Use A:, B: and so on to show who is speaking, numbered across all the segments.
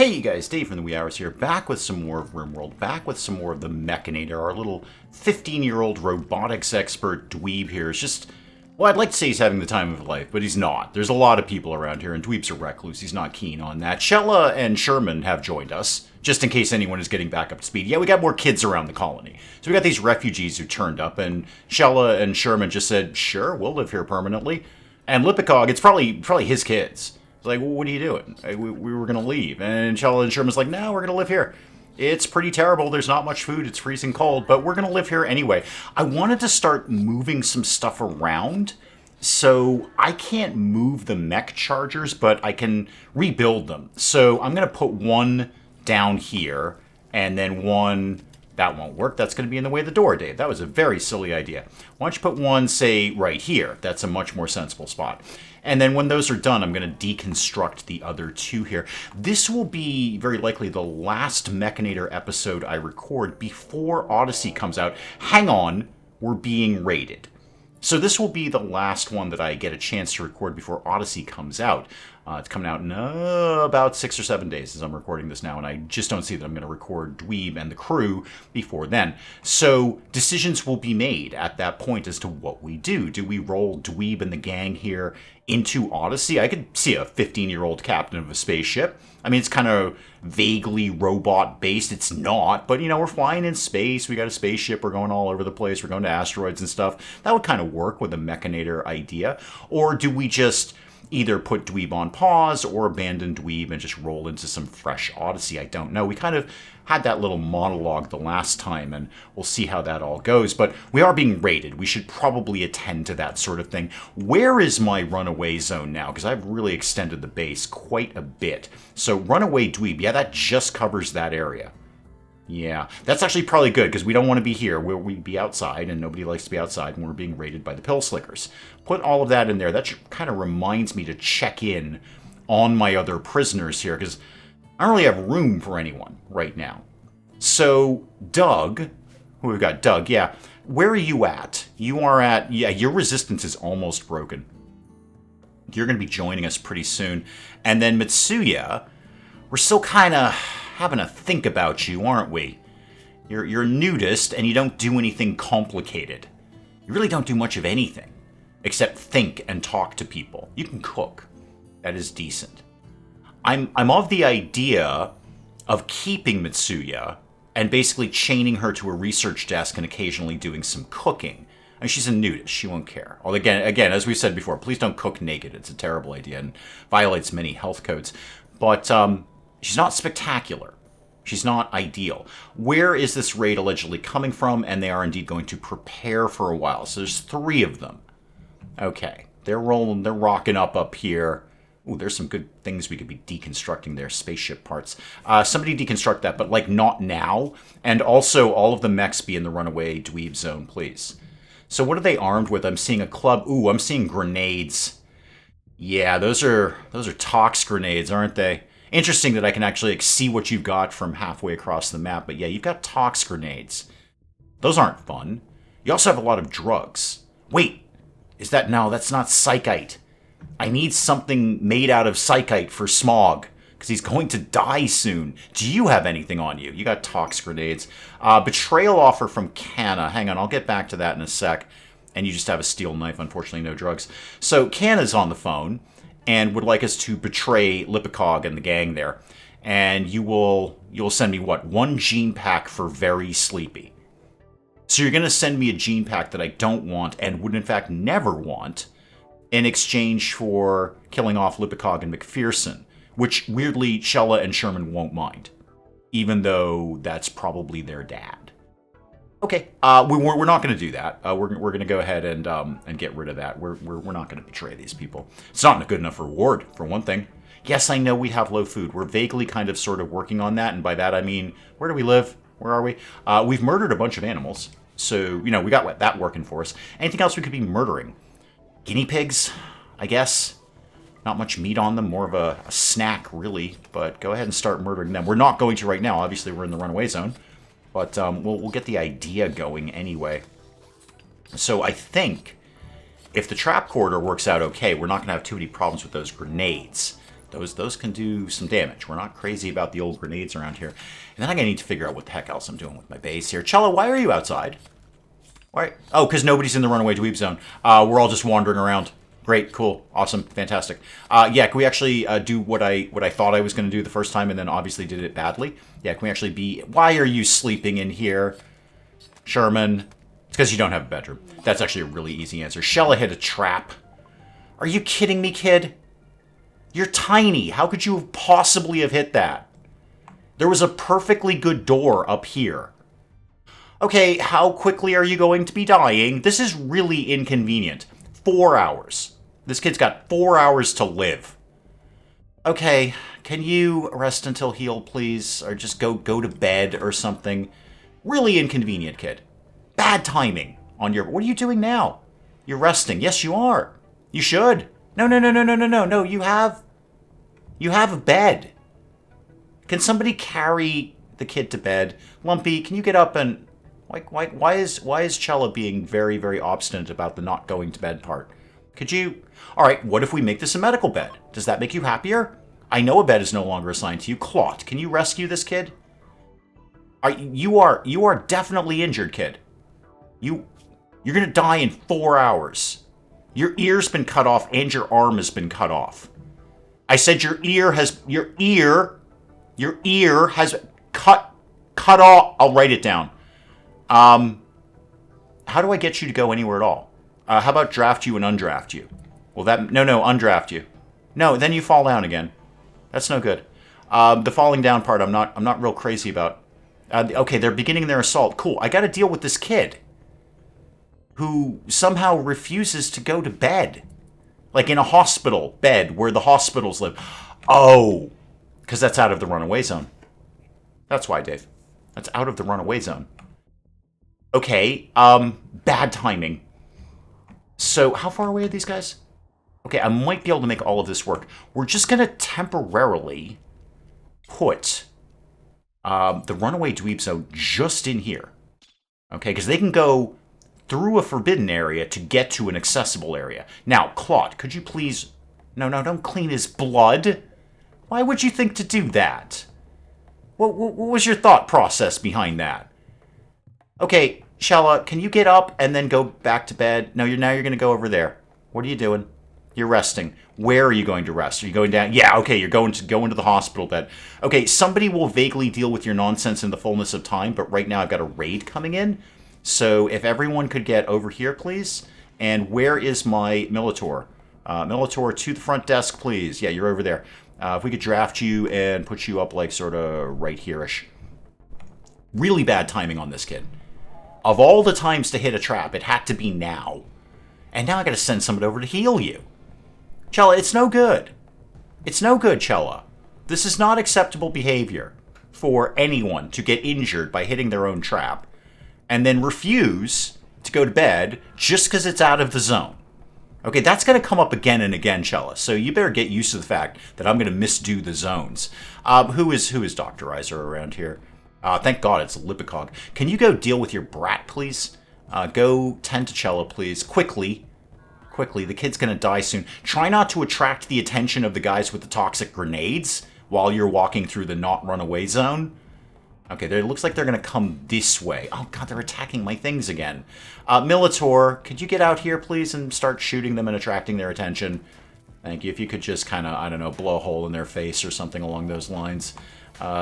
A: Hey you guys, Dave from the Wee Hours here, back with some more of RimWorld, back with some more of the Mechanitor. Our little 15-year-old robotics expert dweeb here is just, well, I'd like to say he's having the time of his life, but he's not. There's a lot of people around here, and dweebs are recluse. He's not keen on that. Shella and Sherman have joined us, just in case anyone is getting back up to speed. Yeah, we got more kids around the colony. So we got these refugees who turned up, and Shella and Sherman just said, sure, we'll live here permanently. And Lipikog, it's probably his kids. Like, well, what are you doing? We were going to leave. And Shella and Sherman's like, no, we're going to live here. It's pretty terrible. There's not much food. It's freezing cold, but we're going to live here anyway. I wanted to start moving some stuff around. So I can't move the mech chargers, but I can rebuild them. So I'm going to put one down here and then one... That won't work. That's going to be in the way of the door, Dave. That was a very silly idea. Why don't you put one, say, right here? That's a much more sensible spot. And then when those are done, I'm going to deconstruct the other two here. This will be very likely the last Mechanitor episode I record before Odyssey comes out. Hang on, we're being raided. So this will be the last one that I get a chance to record before Odyssey comes out. It's coming out in about 6 or 7 days as I'm recording this now, and I just don't see that I'm going to record Dweeb and the crew before then. So decisions will be made at that point as to what we do. Do we roll Dweeb and the gang here into Odyssey? I could see a 15-year-old captain of a spaceship. I mean, it's kind of vaguely robot-based. It's not, but, you know, we're flying in space. We got a spaceship. We're going all over the place. We're going to asteroids and stuff. That would kind of work with a Mechanitor idea. Or do we just either put Dweeb on pause or abandon Dweeb and just roll into some fresh Odyssey? I don't know. We kind of had that little monologue the last time, and we'll see how that all goes. But we are being raided. We should probably attend to that sort of thing. Where is my runaway zone now? Because I've really extended the base quite a bit. So runaway Dweeb, yeah, that just covers that area. Yeah, that's actually probably good, because we don't want to be here. We'd be outside, and nobody likes to be outside when we're being raided by the pill slickers. Put all of that in there. That kind of reminds me to check in on my other prisoners here, because I don't really have room for anyone right now. So, Doug, who we've got? Doug, yeah. Where are you at? You are at, yeah, your resistance is almost broken. You're going to be joining us pretty soon. And then Mitsuya, we're still kind of having a think about you, aren't we? You're a nudist, and you don't do anything complicated. You really don't do much of anything, except think and talk to people. You can cook. That is decent. I'm of the idea of keeping Mitsuya and basically chaining her to a research desk and occasionally doing some cooking. I mean, she's a nudist. She won't care. Well, again, as we said before, please don't cook naked. It's a terrible idea and violates many health codes. But she's not spectacular. She's not ideal. Where is this raid allegedly coming from? And they are indeed going to prepare for a while. So there's 3 of them. Okay. They're rolling. They're rocking up here. Ooh, there's some good things we could be deconstructing there. Spaceship parts. Somebody deconstruct that, but like not now. And also all of the mechs be in the runaway dweeb zone, please. So what are they armed with? I'm seeing a club. Ooh, I'm seeing grenades. Yeah, those are tox grenades, aren't they? Interesting that I can actually see what you've got from halfway across the map. But yeah, you've got tox grenades. Those aren't fun. You also have a lot of drugs. Wait, is that... No, that's not psychite. I need something made out of psychite for Smog, because he's going to die soon. Do you have anything on you? You got tox grenades. Betrayal offer from Canna. Hang on, I'll get back to that in a sec. And you just have a steel knife, unfortunately no drugs. So Canna's on the phone and would like us to betray Lipikog and the gang there. And you'll send me, what, 1 gene pack for very sleepy. So you're going to send me a gene pack that I don't want and would in fact never want in exchange for killing off Lipikog and McPherson, which weirdly Shella and Sherman won't mind, even though that's probably their dad. Okay, we're not going to do that. We're going to go ahead and get rid of that. We're not going to betray these people. It's not a good enough reward, for one thing. Yes, I know we have low food. We're vaguely kind of sort of working on that, and by that I mean, where do we live? Where are we? We've murdered a bunch of animals, so, you know, we got that working for us. Anything else we could be murdering? Guinea pigs, I guess. Not much meat on them, more of a snack, really, but go ahead and start murdering them. We're not going to right now. Obviously, we're in the runaway zone. But we'll get the idea going anyway. So I think if the trap corridor works out okay, we're not going to have too many problems with those grenades. Those can do some damage. We're not crazy about the old grenades around here. And then I'm going to need to figure out what the heck else I'm doing with my base here. Cello, why are you outside? Why? Oh, because nobody's in the runaway dweeb zone. We're all just wandering around. Great, cool, awesome, fantastic. Yeah, can we actually do what I thought I was going to do the first time and then obviously did it badly? Yeah, can we actually be... Why are you sleeping in here, Sherman? It's because you don't have a bedroom. That's actually a really easy answer. Shella hit a trap. Are you kidding me, kid? You're tiny. How could you possibly have hit that? There was a perfectly good door up here. Okay, how quickly are you going to be dying? This is really inconvenient. 4 hours. This kid's got 4 hours to live. Okay, can you rest until healed, please? Or just go to bed or something? Really inconvenient, kid. Bad timing on your... What are you doing now? You're resting. Yes, you are. You should. No. No, you have a bed. Can somebody carry the kid to bed? Lumpy, can you get up and... Why is Cella being very, very obstinate about the not going to bed part? Could you... Alright, what if we make this a medical bed? Does that make you happier? I know a bed is no longer assigned to you. Clot, can you rescue this kid? You are definitely injured, kid. You're gonna die in 4 hours. Your ear's been cut off and your arm has been cut off. I said your ear has cut off. I'll write it down. How do I get you to go anywhere at all? How about draft you and undraft you? Well, no, undraft you. No, then you fall down again. That's no good. The falling down part, I'm not real crazy about. Okay, they're beginning their assault. Cool. I got to deal with this kid who somehow refuses to go to bed, like in a hospital bed where the hospitals live. Oh, because that's out of the runaway zone. That's why, Dave. That's out of the runaway zone. Okay, bad timing. So, how far away are these guys? Okay, I might be able to make all of this work. We're just going to temporarily put the runaway dweeb zone just in here. Okay, because they can go through a forbidden area to get to an accessible area. Now, Claude, could you please... No, don't clean his blood. Why would you think to do that? What was your thought process behind that? Okay, Shella, can you get up and then go back to bed? No, now you're going to go over there. What are you doing? You're resting. Where are you going to rest? Are you going down? Yeah, okay, you're going to go into the hospital bed. Okay, somebody will vaguely deal with your nonsense in the fullness of time, but right now I've got a raid coming in. So if everyone could get over here, please. And where is my Mechanitor? Mechanitor, to the front desk, please. Yeah, you're over there. If we could draft you and put you up like sort of right here-ish. Really bad timing on this kid. Of all the times to hit a trap, it had to be now. And now I gotta send somebody over to heal you. Cella, it's no good. It's no good, Cella. This is not acceptable behavior for anyone to get injured by hitting their own trap and then refuse to go to bed just because it's out of the zone. Okay, that's going to come up again and again, Cella, so you better get used to the fact that I'm going to misdo the zones. Who is Doctorizer around here? Thank God it's Lipicog. Can you go deal with your brat, please? Go tend to Cella, please. Quickly, the kid's going to die soon. Try not to attract the attention of the guys with the toxic grenades while you're walking through the not runaway zone. Okay, it looks like they're going to come this way. Oh, God, they're attacking my things again. Mechanitor, could you get out here, please, and start shooting them and attracting their attention? Thank you. If you could just kind of, I don't know, blow a hole in their face or something along those lines.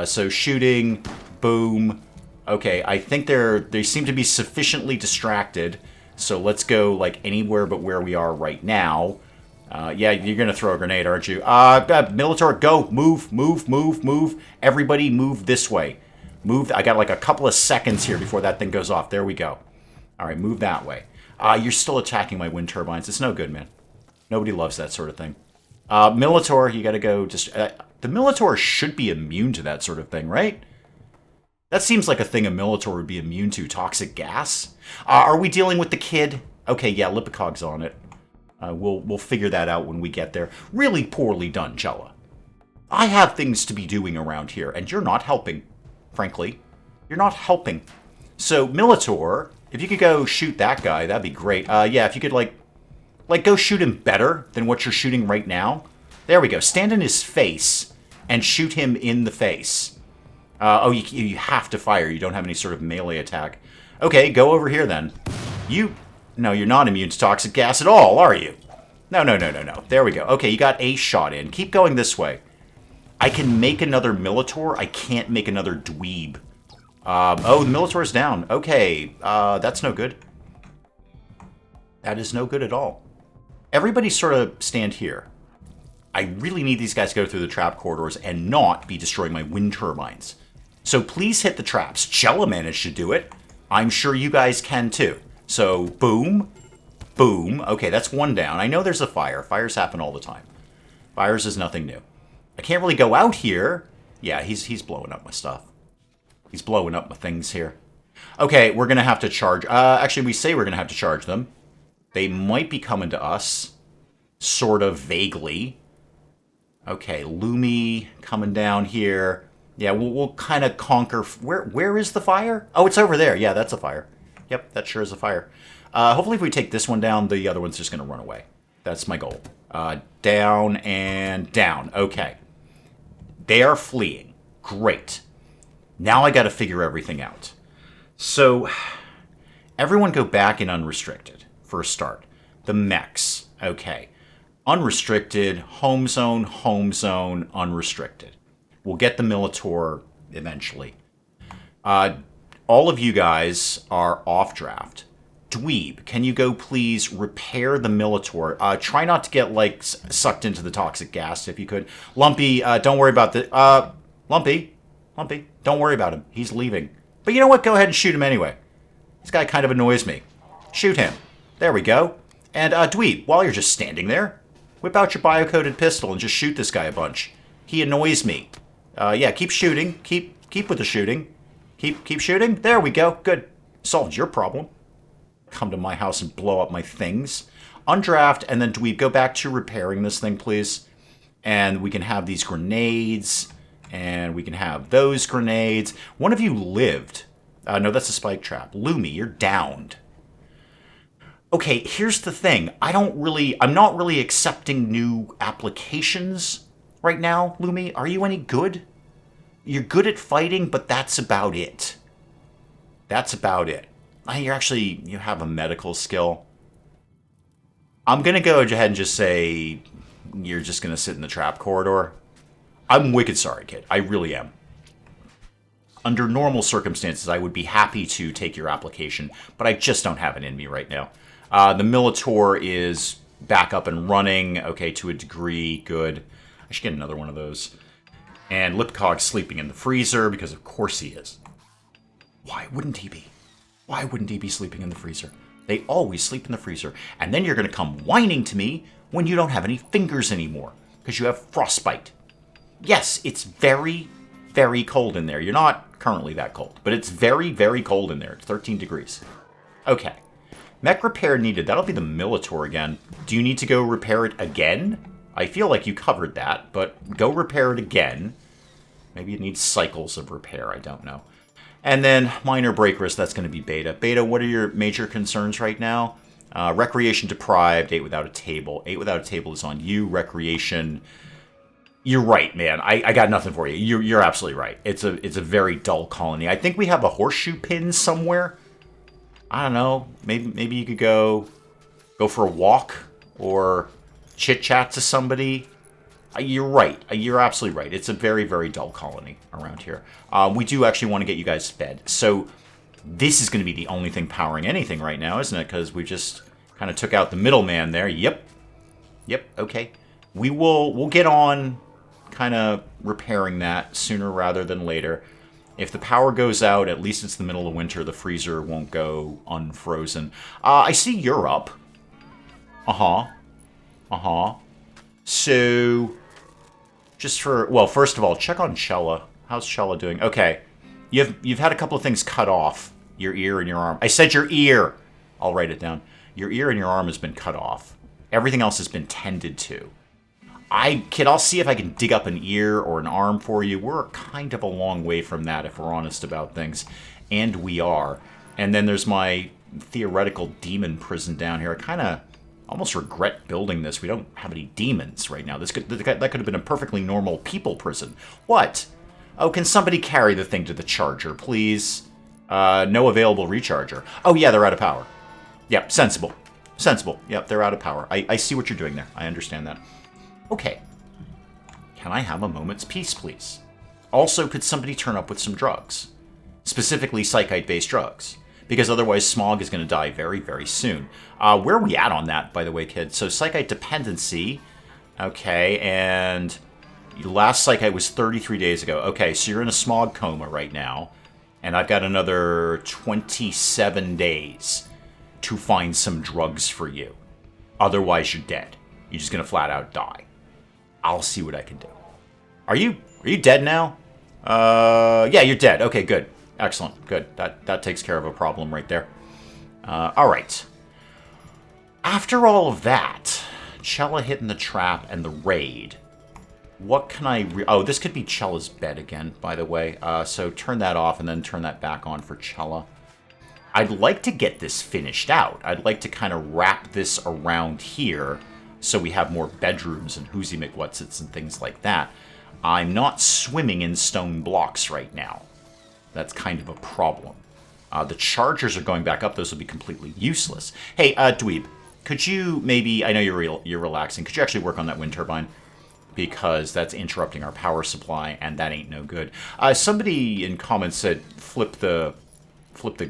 A: So shooting, boom. Okay, I think they seem to be sufficiently distracted. So let's go, like, anywhere but where we are right now. Yeah, you're going to throw a grenade, aren't you? Mechanitor, go. Move. Everybody move this way. Move. I got like a couple of seconds here before that thing goes off. There we go. All right, move that way. You're still attacking my wind turbines. It's no good, man. Nobody loves that sort of thing. Mechanitor, you got to go. Just the Mechanitor should be immune to that sort of thing, right? That seems like a thing a Mechanitor would be immune to. Toxic gas. Are we dealing with the kid? Okay, yeah, Lipicog's on it. We'll figure that out when we get there. Really poorly done, Cella. I have things to be doing around here, and you're not helping. Frankly, you're not helping. So, Mechanitor, if you could go shoot that guy, that'd be great. Yeah, if you could, like go shoot him better than what you're shooting right now. There we go. Stand in his face and shoot him in the face. Oh, you have to fire. You don't have any sort of melee attack. Okay, go over here then. No, you're not immune to toxic gas at all, are you? No. There we go. Okay, you got a shot in. Keep going this way. I can make another Mechanitor. I can't make another Dweeb. Oh, the Mechanitor's down. Okay, that's no good. That is no good at all. Everybody sort of stand here. I really need these guys to go through the trap corridors and not be destroying my wind turbines. So please hit the traps. Chella managed to do it. I'm sure you guys can too. So, boom. Boom. Okay, that's one down. I know there's a fire. Fires happen all the time. Fires is nothing new. I can't really go out here. Yeah, he's blowing up my stuff. He's blowing up my things here. Okay, we're going to have to charge. Actually, we say we're going to have to charge them. They might be coming to us. Sort of vaguely. Okay, Lumi coming down here. Yeah, we'll kind of conquer. Where is the fire? Oh, it's over there. Yeah, that's a fire. Yep, that sure is a fire. Hopefully if we take this one down, the other one's just going to run away. That's my goal. Down and down. Okay. They are fleeing. Great. Now I got to figure everything out. So, everyone go back in unrestricted for a start. The mechs. Okay. Unrestricted, home zone, unrestricted. We'll get the Mechanitor eventually. All of you guys are off draft. Dweeb, can you go please repair the Mechanitor? Try not to get, like, sucked into the toxic gas if you could. Lumpy, don't worry about the... Lumpy, don't worry about him. He's leaving. But you know what? Go ahead and shoot him anyway. This guy kind of annoys me. Shoot him. There we go. And, Dweeb, while you're just standing there, whip out your bio-coated pistol and just shoot this guy a bunch. He annoys me. Yeah, keep shooting. Keep with the shooting. Keep shooting. There we go. Good. Solved your problem. Come to my house and blow up my things. Undraft, and then Dweeb, go back to repairing this thing, please. And we can have these grenades, and we can have those grenades. One of you lived. No, that's a spike trap. Lumi, you're downed. Okay, here's the thing. I'm not really accepting new applications right now, Lumi. Are you any good? You're good at fighting, but that's about it. That's about it. You have a medical skill. I'm going to go ahead and just say you're just going to sit in the trap corridor. I'm wicked sorry, kid. I really am. Under normal circumstances, I would be happy to take your application, but I just don't have it in me right now. The Mechanitor is back up and running. Okay, to a degree. Good. I should get another one of those. And Lipcog's sleeping in the freezer, because of course he is. Why wouldn't he be? Why wouldn't he be sleeping in the freezer? They always sleep in the freezer. And then you're going to come whining to me when you don't have any fingers anymore, because you have frostbite. Yes, it's very, very cold in there. You're not currently that cold, but it's very, very cold in there. It's 13 degrees. Okay. Mech repair needed. That'll be the Mechanitor again. Do you need to go repair it again? I feel like you covered that, but go repair it again. Maybe it needs cycles of repair. I don't know. And then minor break risk, that's going to be Beta. Beta, what are your major concerns right now? Recreation deprived, 8 without a table. 8 without a table is on you. Recreation, you're right, man. I got nothing for you. You're absolutely right. It's a very dull colony. I think we have a horseshoe pin somewhere. I don't know. Maybe you could go for a walk or chit-chat to somebody. You're right. You're absolutely right. It's a very, very dull colony around here. We do actually want to get you guys fed. So this is going to be the only thing powering anything right now, isn't it? Because we just kind of took out the middleman there. Yep. Okay. We'll get on kind of repairing that sooner rather than later. If the power goes out, at least it's the middle of winter. The freezer won't go unfrozen. I see you're up. So, first of all, check on Chella. How's Chella doing? Okay, you've had a couple of things cut off. Your ear and your arm. I said your ear. I'll write it down. Your ear and your arm has been cut off. Everything else has been tended to. I'll see if I can dig up an ear or an arm for you. We're kind of a long way from that, if we're honest about things. And we are. And then there's my theoretical demon prison down here. I kind of Almost regret building this. We don't have any demons right now. That could have been a perfectly normal people prison. What? Oh, can somebody carry the thing to the charger, please? No available recharger. Oh, yeah, they're out of power. Yep, sensible. Sensible. Yep, they're out of power. I see what you're doing there. I understand that. Okay. Can I have a moment's peace, please? Also, could somebody turn up with some drugs? Specifically, psychite-based drugs. Because otherwise, Smog is going to die very, very soon. Where are we at on that, by the way, kids? So, psychite dependency. Okay, and last psychite was 33 days ago. Okay, so you're in a smog coma right now. And I've got another 27 days to find some drugs for you. Otherwise, you're dead. You're just going to flat out die. I'll see what I can do. Are you dead now? Yeah, you're dead. Okay, good. Excellent. Good. That takes care of a problem right there. All right. After all of that, Chella hitting the trap and the raid. What can I... oh, this could be Chella's bed again, by the way. So turn that off and then turn that back on for Chella. I'd like to get this finished out. I'd like to kind of wrap this around here so we have more bedrooms and Hoosie McWhatsits and things like that. I'm not swimming in stone blocks right now. That's kind of a problem. The chargers are going back up. Those will be completely useless. Hey, Dweeb, could you maybe... I know you're relaxing. Could you actually work on that wind turbine? Because that's interrupting our power supply, and that ain't no good. Somebody in comments said flip the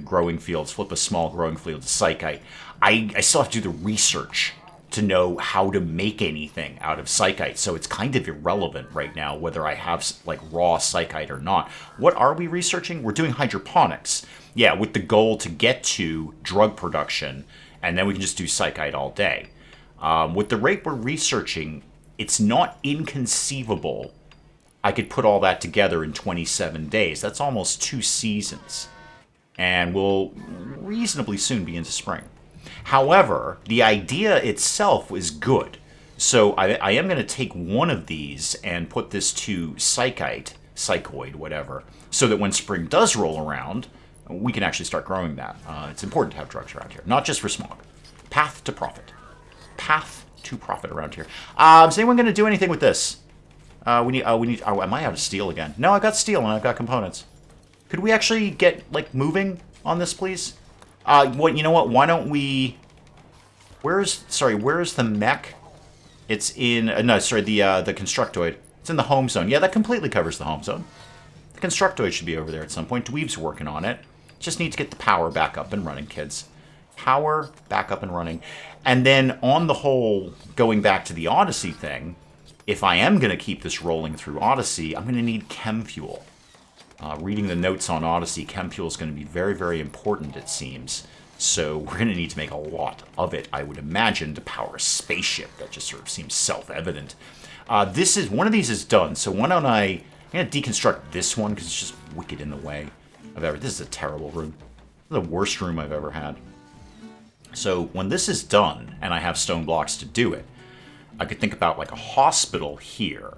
A: growing fields, flip a small growing field to psychite. I still have to do the research to know how to make anything out of psychite, so it's kind of irrelevant right now whether I have like raw psychite or not. What are we researching? We're doing hydroponics. Yeah, with the goal to get to drug production, and then we can just do psychite all day. With the rate we're researching, it's not inconceivable I could put all that together in 27 days. That's almost 2 seasons. And we'll reasonably soon be into spring. However, the idea itself is good. So I am going to take one of these and put this to psychoid, whatever, so that when spring does roll around, we can actually start growing that. It's important to have drugs around here, not just for smog. Path to profit. Path to profit around here. Is anyone going to do anything with this? We need. Oh, am I out of steel again? No, I got steel and I've got components. Could we actually get like moving on this, please? You know what? Why don't we... Where's the mech? It's in... no, sorry, the Constructoid. It's in the home zone. Yeah, that completely covers the home zone. The Constructoid should be over there at some point. Dweeb's working on it. Just need to get the power back up and running, kids. Power back up and running. And then, on the whole, going back to the Odyssey thing, if I am going to keep this rolling through Odyssey, I'm going to need chem fuel. Reading the notes on Odyssey, chem fuel is going to be very, very important, it seems. So we're going to need to make a lot of it, I would imagine, to power a spaceship. That just sort of seems self-evident. One of these is done, so why don't I'm going to deconstruct this one, because it's just wicked in the way of everything. This is a terrible room. This is the worst room I've ever had. So when this is done, and I have stone blocks to do it, I could think about like a hospital here.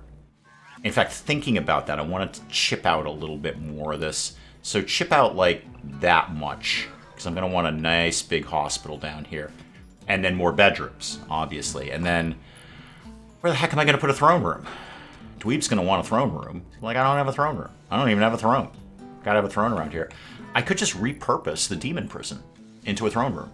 A: In fact, thinking about that, I wanted to chip out a little bit more of this. So chip out like that much, because I'm going to want a nice big hospital down here. And then more bedrooms, obviously. And then, where the heck am I going to put a throne room? Dweeb's going to want a throne room. Like, I don't have a throne room. I don't even have a throne. Gotta have a throne around here. I could just repurpose the demon prison into a throne room.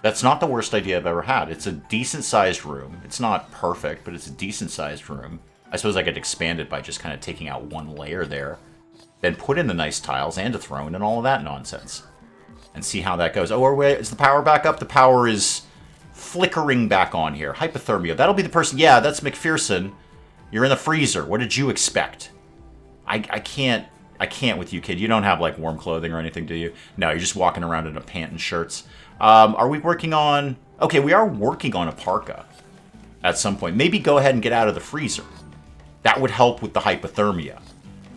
A: That's not the worst idea I've ever had. It's a decent-sized room. It's not perfect, but it's a decent-sized room. I suppose I could expand it by just kind of taking out one layer there. Then put in the nice tiles and a throne and all of that nonsense. And see how that goes. Oh, wait, is the power back up? The power is flickering back on here. Hypothermia. That'll be the person. Yeah, that's McPherson. You're in the freezer. What did you expect? I can't with you, kid. You don't have, like, warm clothing or anything, do you? No, you're just walking around in a pant and shirts. Are we working on... Okay, we are working on a parka at some point. Maybe go ahead and get out of the freezer. That would help with the hypothermia.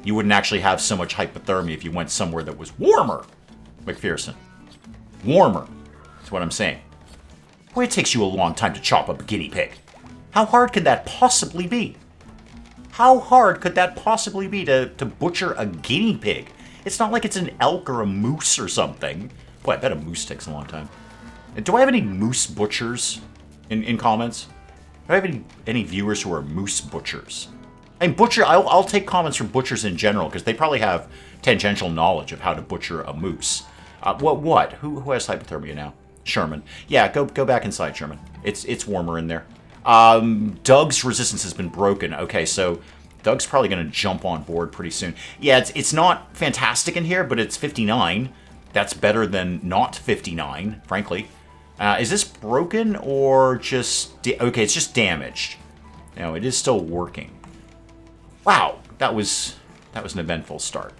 A: You wouldn't actually have so much hypothermia if you went somewhere that was warmer, McPherson. Warmer. That's what I'm saying. Boy, it takes you a long time to chop up a guinea pig. How hard could that possibly be? How hard could that possibly be to butcher a guinea pig? It's not like it's an elk or a moose or something. Boy, I bet a moose takes a long time. Do I have any moose butchers in comments? Do I have any viewers who are moose butchers? I mean, I'll take comments from butchers in general, because they probably have tangential knowledge of how to butcher a moose. What? Who has hypothermia now? Sherman. Yeah, go back inside, Sherman. It's warmer in there. Doug's resistance has been broken. Okay, so Doug's probably going to jump on board pretty soon. Yeah, it's not fantastic in here, but it's 59. That's better than not 59, frankly. Is this broken or just... okay, it's just damaged. No, it is still working. Wow, that was an eventful start.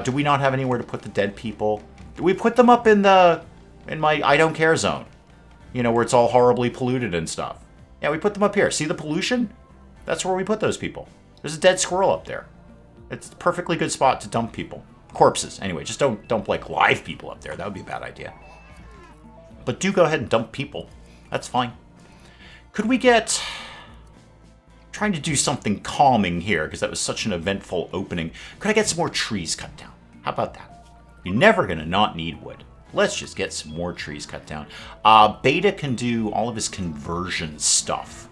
A: Do we not have anywhere to put the dead people? Do we put them up in my I don't care zone? You know, where it's all horribly polluted and stuff. Yeah, we put them up here. See the pollution? That's where we put those people. There's a dead squirrel up there. It's a perfectly good spot to dump people. Corpses. Anyway, just don't like live people up there. That would be a bad idea. But do go ahead and dump people. That's fine. Could we get... trying to do something calming here, because that was such an eventful opening. Could I get some more trees cut down? How about that? You're never going to not need wood. Let's just get some more trees cut down. Beta can do all of his conversion stuff.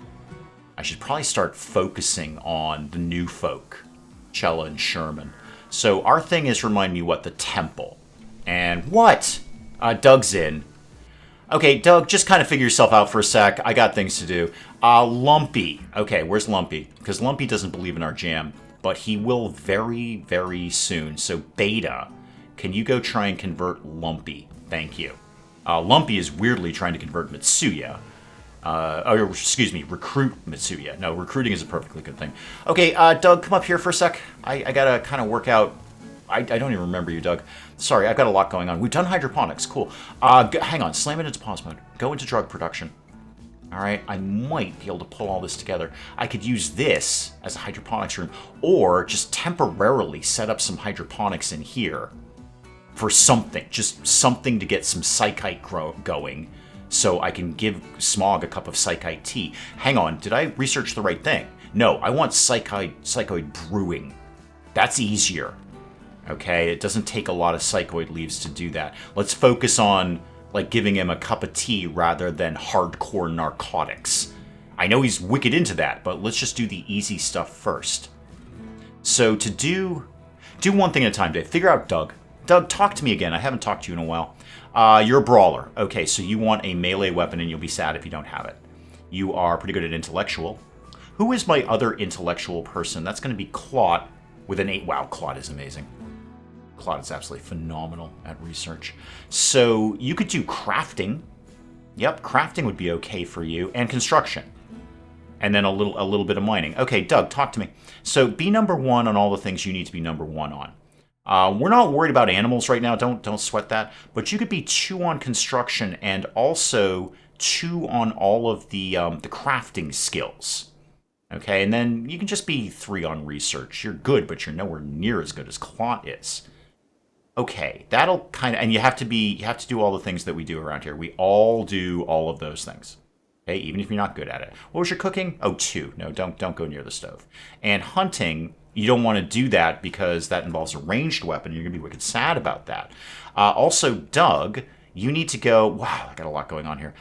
A: I should probably start focusing on the new folk, Chella and Sherman. So our thing is, remind me what, the temple. And what? Doug's in. Okay, Doug, just kind of figure yourself out for a sec. I got things to do. Lumpy. Okay, where's Lumpy? Because Lumpy doesn't believe in our jam, but he will very, very soon. So Beta, can you go try and convert Lumpy? Thank you. Lumpy is weirdly trying to convert Mitsuya. Or, excuse me, recruit Mitsuya. No, recruiting is a perfectly good thing. Okay, Doug, come up here for a sec. I gotta kind of work out... I don't even remember you, Doug. Sorry, I've got a lot going on. We've done hydroponics. Cool. Hang on. Slam it into pause mode. Go into drug production. All right. I might be able to pull all this together. I could use this as a hydroponics room, or just temporarily set up some hydroponics in here for something. Just something to get some psychite going, so I can give Smog a cup of psychite tea. Hang on. Did I research the right thing? No, I want psychoid brewing. That's easier. Okay, it doesn't take a lot of psychoid leaves to do that. Let's focus on, like, giving him a cup of tea rather than hardcore narcotics. I know he's wicked into that, but let's just do the easy stuff first. So to do one thing at a time, Dave. Figure out Doug. Doug, talk to me again. I haven't talked to you in a while. You're a brawler. Okay, so you want a melee weapon, and you'll be sad if you don't have it. You are pretty good at intellectual. Who is my other intellectual person? That's going to be Claude with an 8. Wow, Claude is amazing. Claude is absolutely phenomenal at research. So you could do crafting. Yep, crafting would be okay for you. And construction. And then a little bit of mining. Okay, Doug, talk to me. So be number 1 on all the things you need to be number 1 on. We're not worried about animals right now. Don't sweat that. But you could be 2 on construction and also 2 on all of the crafting skills. Okay, and then you can just be 3 on research. You're good, but you're nowhere near as good as Claude is. Okay, that'll kind of, and you have to do all the things that we do around here. We all do all of those things. Okay, even if you're not good at it. What was your cooking? Oh, 2. No, don't go near the stove. And hunting, you don't want to do that because that involves a ranged weapon. You're gonna be wicked sad about that. Also, Doug, you need to go. Wow, I got a lot going on here.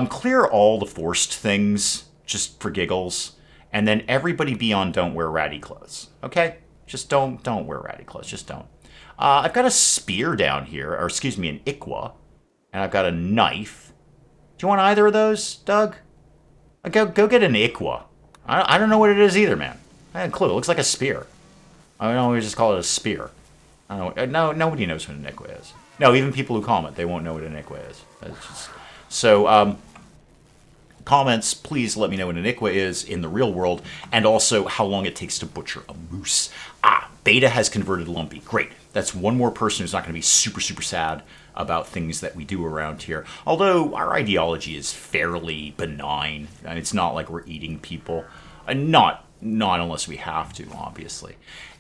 A: Clear all the forced things just for giggles, and then everybody be on don't wear ratty clothes. Okay, just don't wear ratty clothes. Just don't. I've got a spear down here, or excuse me, an ikwa, and I've got a knife. Do you want either of those, Doug? Go get an ikwa. I don't know what it is either, man. I had a clue. It looks like a spear. I don't know. We just call it a spear. I don't know. No, nobody knows what an ikwa is. No, even people who comment, they won't know what an ikwa is. That's just... So, comments, please let me know what an ikwa is in the real world, and also how long it takes to butcher a moose. Beta has converted Lumpy. Great. That's one more person who's not going to be super, super sad about things that we do around here. Although our ideology is fairly benign. It's not like we're eating people. Not unless we have to, obviously.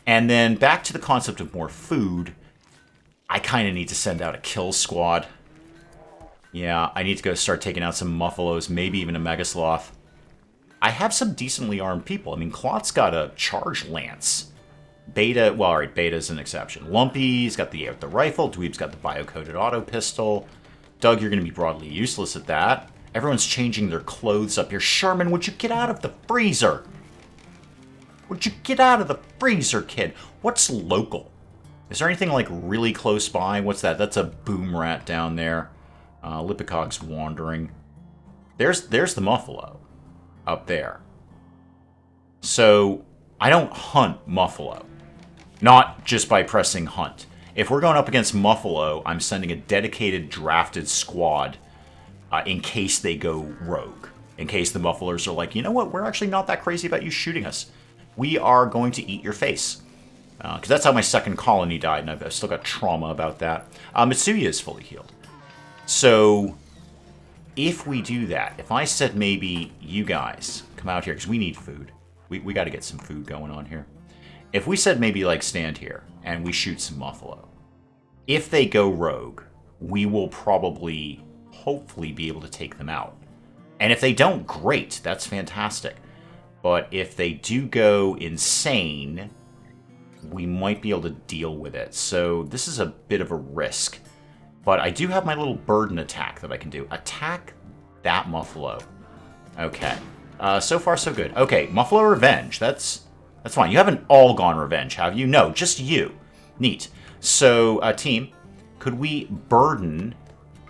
A: And then back to the concept of more food, I kind of need to send out a kill squad. Yeah, I need to go start taking out some muffalos, maybe even a megasloth. I have some decently armed people. I mean, Clot's got a charge lance. Beta, well, alright, Beta's an exception. Lumpy's got the rifle. Dweeb's got the bio-coded auto pistol. Doug, you're going to be broadly useless at that. Everyone's changing their clothes up here. Sherman, would you get out of the freezer? Would you get out of the freezer, kid? What's local? Is there anything, like, really close by? What's that? That's a boom rat down there. Lippicock's wandering. There's the muffalo up there. So, I don't hunt muffalo. Not just by pressing hunt. If we're going up against muffalo, I'm sending a dedicated drafted squad in case they go rogue. In case the mufflers are like, you know what, we're actually not that crazy about you shooting us. We are going to eat your face. Because that's how my second colony died, and I've still got trauma about that. Mitsuya is fully healed. So, if we do that, if I said maybe you guys come out here, because we need food. We got to get some food going on here. If we said maybe, like, stand here, and we shoot some muffalo, if they go rogue, we will probably, hopefully, be able to take them out. And if they don't, great. That's fantastic. But if they do go insane, we might be able to deal with it. So this is a bit of a risk. But I do have my little burden attack that I can do. Attack that muffalo. Okay. So far, so good. Okay, muffalo revenge. That's fine. You haven't all gone revenge, have you? No, just you. Neat. So, team, could we burden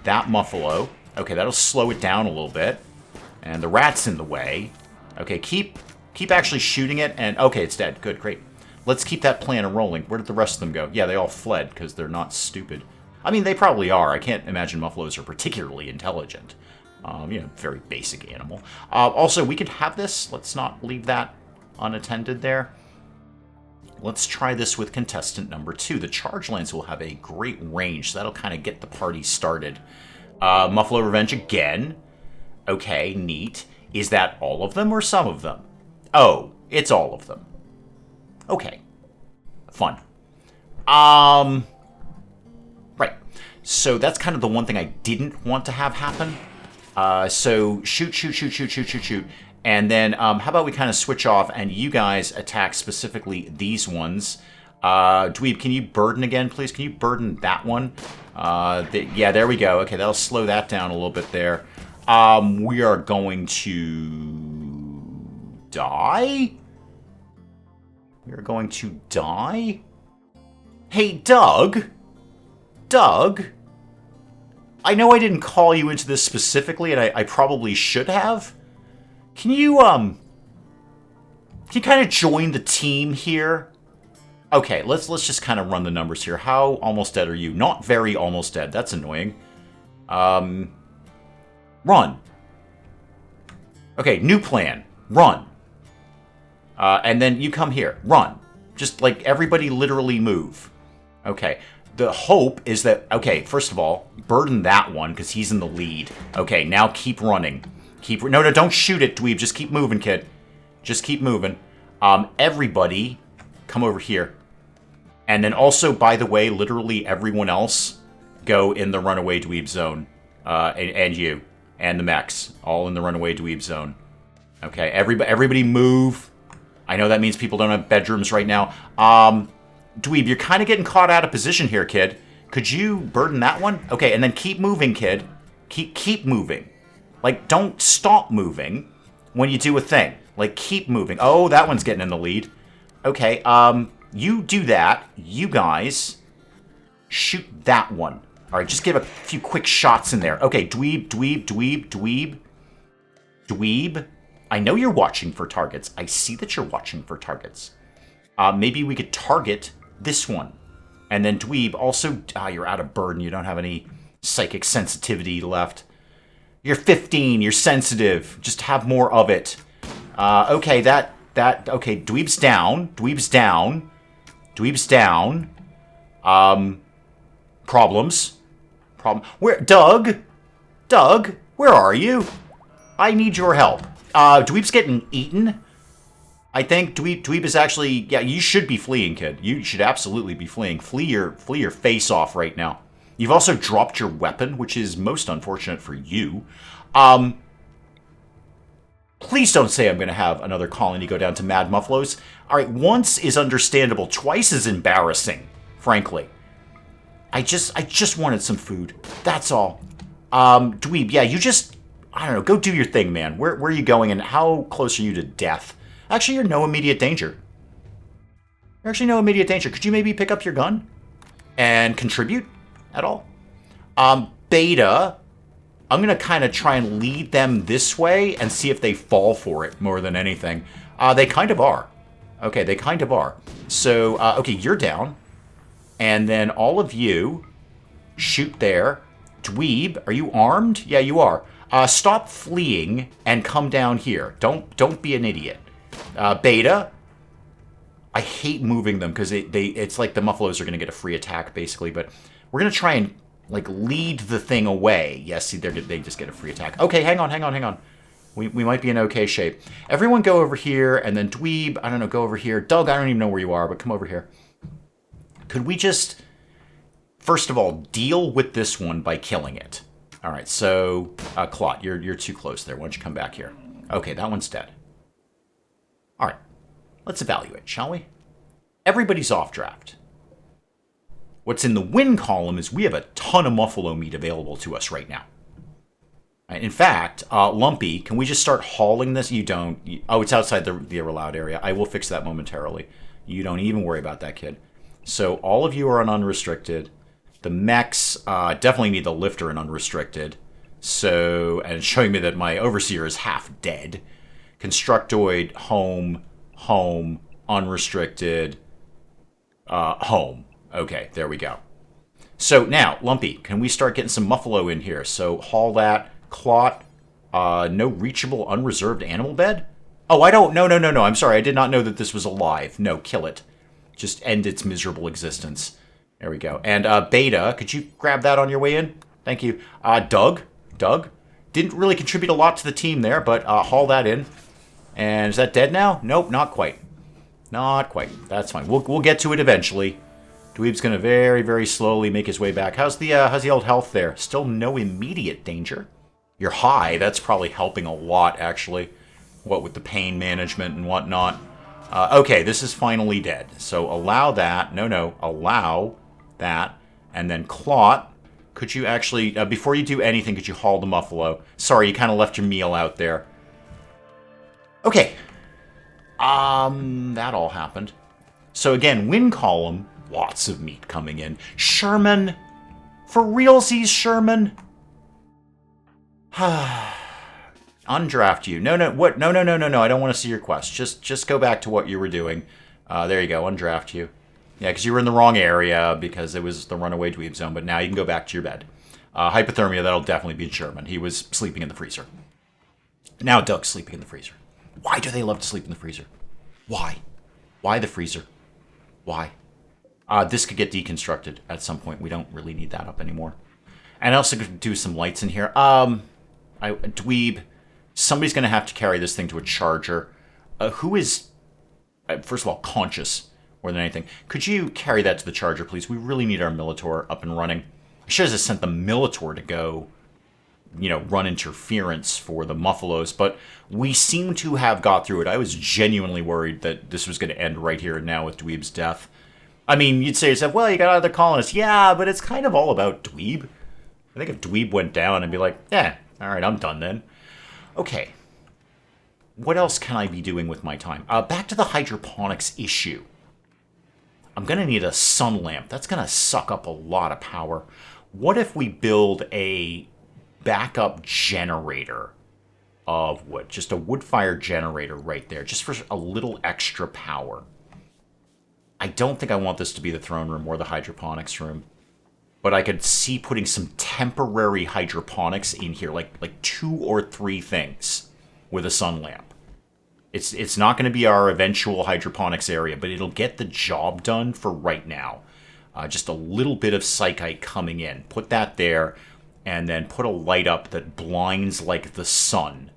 A: that muffalo? Okay, that'll slow it down a little bit. And the rat's in the way. Okay, keep actually shooting it. And okay, it's dead. Good, great. Let's keep that plan rolling. Where did the rest of them go? Yeah, they all fled because they're not stupid. I mean, they probably are. I can't imagine muffalos are particularly intelligent. Very basic animal. Also, we could have this. Let's not leave that unattended there. Let's try this with contestant number 2. The charge lance will have a great range, so that'll kind of get the party started. Muffalo Revenge again. Okay, neat. Is that all of them or some of them? Oh, it's all of them. Okay. Fun. Right. So that's kind of the one thing I didn't want to have happen. So shoot. And then how about we kind of switch off and you guys attack specifically these ones. Dweeb, can you burden again, please? Can you burden that one? Yeah, there we go. Okay, that'll slow that down a little bit there. We are going to die? We are going to die? Hey, Doug? Doug? I know I didn't call you into this specifically, and I probably should have. Can you kind of join the team here? Okay, let's just kind of run the numbers here. How almost dead are you? Not very almost dead. That's annoying. Run. Okay, new plan. Run. And then you come here. Run. Just, like, everybody literally move. Okay. The hope is that... Okay, first of all, burden that one, because he's in the lead. Okay, now keep running. No, don't shoot it, Dweeb. Just keep moving, kid. Just keep moving. Everybody, come over here. And then also, by the way, literally everyone else go in the runaway Dweeb zone. And you. And the mechs. All in the runaway Dweeb zone. Okay, everybody move. I know that means people don't have bedrooms right now. Dweeb, you're kind of getting caught out of position here, kid. Could you burden that one? Okay, and then keep moving, kid. Keep moving. Like, don't stop moving when you do a thing. Like, keep moving. Oh, that one's getting in the lead. Okay, you do that. You guys shoot that one. All right, just give a few quick shots in there. Okay, Dweeb. I know you're watching for targets. I see that you're watching for targets. Maybe we could target this one. And then Dweeb also... you're out of burden. You don't have any psychic sensitivity left. You're 15. You're sensitive. Just have more of it. Okay, okay, Dweeb's down. Problems. Where... Doug, where are you? I need your help. Dweeb's getting eaten. I think Dweeb is actually... Yeah, you should be fleeing, kid. You should absolutely be fleeing. Flee your face off right now. You've also dropped your weapon, which is most unfortunate for you. Please don't say I'm going to have another colony go down to Mad Muffaloes. All right, once is understandable. Twice is embarrassing, frankly. I just wanted some food. That's all. Dweeb, yeah, you just... I don't know, go do your thing, man. Where are you going and how close are you to death? Actually, you're no immediate danger. You're actually no immediate danger. Could you maybe pick up your gun and contribute at all? Beta, I'm going to kind of try and lead them this way and see if they fall for it more than anything. They kind of are. Okay, they kind of are. So, okay, you're down. And then all of you shoot there. Dweeb, are you armed? Yeah, you are. Stop fleeing and come down here. Don't be an idiot. Beta, I hate moving them because it's like the Muffalos are going to get a free attack, basically. But we're going to try and, like, lead the thing away. Yes, see, they just get a free attack. Okay, hang on. We might be in okay shape. Everyone go over here, and then Dweeb, I don't know, go over here. Doug, I don't even know where you are, but come over here. Could we just, first of all, deal with this one by killing it? All right, so, Clot, you're too close there. Why don't you come back here? Okay, that one's dead. All right, let's evaluate, shall we? Everybody's off draft. What's in the win column is we have a ton of Muffalo meat available to us right now. In fact, Lumpy, can we just start hauling this? You don't. Oh, it's outside the allowed area. I will fix that momentarily. You don't even worry about that, kid. So all of you are on unrestricted. The mechs definitely need the lifter in unrestricted. So, and it's showing me that my overseer is half dead. Constructoid, home, unrestricted, home. Okay, there we go. So now, Lumpy, can we start getting some Muffalo in here? So haul that. Clot, no reachable unreserved animal bed? Oh, I don't, no, I'm sorry, I did not know that this was alive. No, kill it. Just end its miserable existence. There we go. And Beta, could you grab that on your way in? Thank you. Doug, didn't really contribute a lot to the team there, but haul that in. And is that dead now? Nope, not quite. Not quite. That's fine. We'll get to it eventually. Dweeb's gonna very, very slowly make his way back. How's the old health there? Still no immediate danger. You're high. That's probably helping a lot, actually. What with the pain management and whatnot. Okay, this is finally dead. So allow that. No, allow that. And then Clot, could you actually, before you do anything, could you haul the Muffalo? Sorry, you kind of left your meal out there. Okay. That all happened. So again, win column, lots of meat coming in. Sherman. For realsies, Sherman. Undraft you. No, what? No, I don't want to see your quest. Just go back to what you were doing. There you go, undraft you. Yeah, because you were in the wrong area because it was the runaway dweeb zone, but now you can go back to your bed. Hypothermia, that'll definitely be Sherman. He was sleeping in the freezer. Now Doug's sleeping in the freezer. Why do they love to sleep in the freezer? Why? Why the freezer? Why? This could get deconstructed at some point. We don't really need that up anymore. And I also could do some lights in here. Dweeb, somebody's going to have to carry this thing to a charger. Who is, first of all, conscious more than anything? Could you carry that to the charger, please? We really need our Militor up and running. I should have sent the Militor to go, run interference for the Muffalos, but we seem to have got through it. I was genuinely worried that this was going to end right here and now with Dweeb's death. I mean, you'd say to yourself, well, you got other colonists. Yeah, but it's kind of all about Dweeb. I think if Dweeb went down, I'd be like, yeah, all right, I'm done then. Okay. What else can I be doing with my time? Back to the hydroponics issue. I'm going to need a sun lamp. That's going to suck up a lot of power. What if we build a backup generator of wood? Just a wood fire generator right there, just for a little extra power. I don't think I want this to be the throne room or the hydroponics room. But I could see putting some temporary hydroponics in here, like 2 or 3 things with a sun lamp. It's not going to be our eventual hydroponics area, but it'll get the job done for right now. Just a little bit of psychite coming in. Put that there, and then put a light up that blinds like the sun.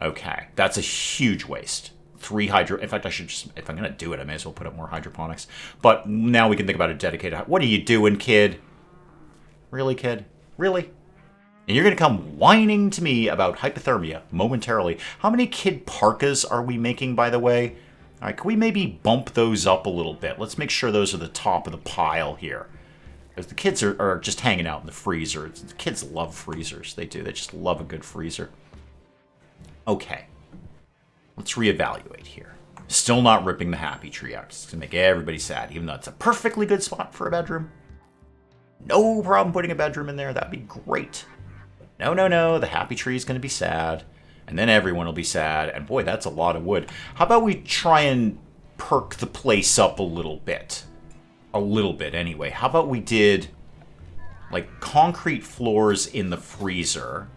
A: Okay, that's a huge waste. 3 in fact, I should just, if I'm going to do it, I may as well put up more hydroponics. But now we can think about a dedicated, what are you doing, kid? Really, kid? Really? And you're going to come whining to me about hypothermia momentarily. How many kid parkas are we making, by the way? All right, can we maybe bump those up a little bit? Let's make sure those are the top of the pile here. Because the kids are just hanging out in the freezer. The kids love freezers. They do. They just love a good freezer. Okay. Let's reevaluate here. Still not ripping the happy tree out. It's going to make everybody sad, even though it's a perfectly good spot for a bedroom. No problem putting a bedroom in there. That'd be great. No, no, no. The happy tree is going to be sad. And then everyone will be sad. And boy, that's a lot of wood. How about we try and perk the place up a little bit? A little bit, anyway. How about we did, like, concrete floors in the freezer?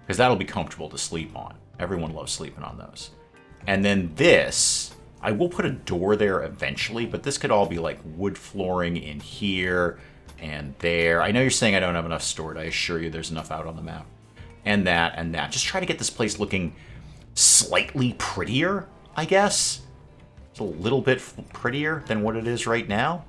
A: Because that'll be comfortable to sleep on. Everyone loves sleeping on those. And then this, I will put a door there eventually, but this could all be, like, wood flooring in here and there. I know you're saying I don't have enough stored. I assure you there's enough out on the map. And that, and that. Just try to get this place looking slightly prettier, I guess. It's a little bit prettier than what it is right now.